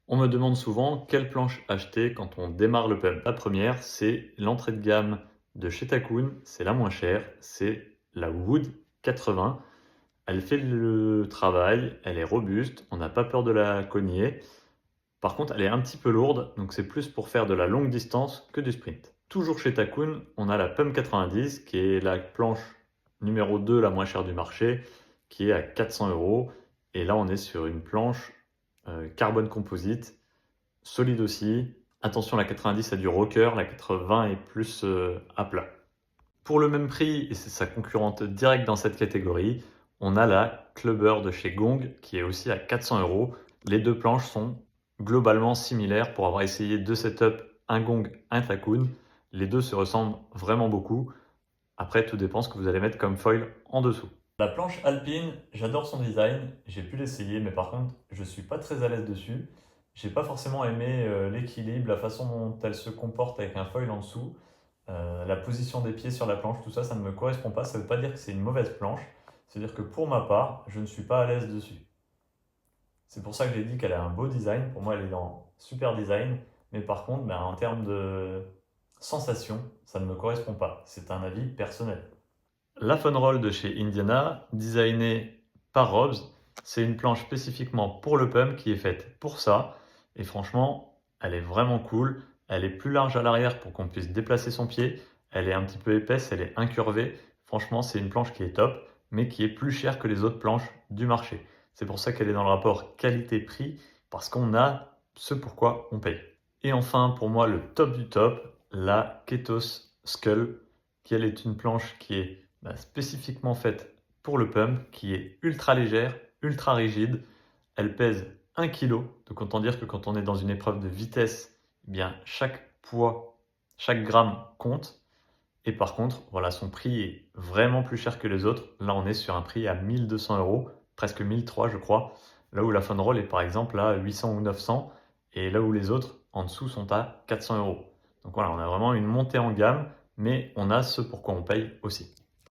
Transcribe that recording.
On me demande souvent quelle planche acheter quand on démarre le pump. La première, c'est l'entrée de gamme de chez Takun, c'est la moins chère, c'est la Wood 80. Elle fait le travail, elle est robuste, on n'a pas peur de la cogner. Par contre, elle est un petit peu lourde, donc c'est plus pour faire de la longue distance que du sprint. Toujours chez Takun, on a la Pump 90, qui est la planche numéro 2 la moins chère du marché, qui est à 400 euros. Et là, on est sur une planche carbone composite, solide aussi. Attention, la 90 a du rocker, la 80 est plus à plat. Pour le même prix, et c'est sa concurrente directe dans cette catégorie, on a la Clubber de chez Gong qui est aussi à 400 euros. Les deux planches sont globalement similaires pour avoir essayé deux setups, un Gong, un Takun. Les deux se ressemblent vraiment beaucoup. Après, tout dépend ce que vous allez mettre comme foil en dessous. La planche Alpine, j'adore son design, j'ai pu l'essayer, mais par contre, je suis pas très à l'aise dessus. J'ai pas forcément aimé l'équilibre, la façon dont elle se comporte avec un foil en dessous. La position des pieds sur la planche, tout ça, ça ne me correspond pas. Ça ne veut pas dire que c'est une mauvaise planche. C'est-à-dire que pour ma part, je ne suis pas à l'aise dessus. C'est pour ça que j'ai dit qu'elle a un beau design. Pour moi, elle est dans super design. Mais par contre, ben, en termes de sensation, ça ne me correspond pas. C'est un avis personnel. La Fun Roll de chez Indiana, designée par Robs, c'est une planche spécifiquement pour le pump qui est faite pour ça. Et franchement, elle est vraiment cool. Elle est plus large à l'arrière pour qu'on puisse déplacer son pied. Elle est un petit peu épaisse, elle est incurvée. Franchement, c'est une planche qui est top, mais qui est plus chère que les autres planches du marché. C'est pour ça qu'elle est dans le rapport qualité-prix, parce qu'on a ce pourquoi on paye. Et enfin, pour moi, le top du top, la Ketos Skull, qui elle est une planche qui est spécifiquement faite pour le pump, qui est ultra légère, ultra rigide. Elle pèse 1 kg, donc autant dire que quand on est dans une épreuve de vitesse, eh bien chaque poids, chaque gramme compte. Et par contre, voilà, son prix est vraiment plus cher que les autres. Là, on est sur un prix à 1200 euros, presque 1300 je crois. Là où la Fun Roll est par exemple à 800 ou 900, et là où les autres en dessous sont à 400 euros. Donc voilà, on a vraiment une montée en gamme, mais on a ce pour quoi on paye aussi.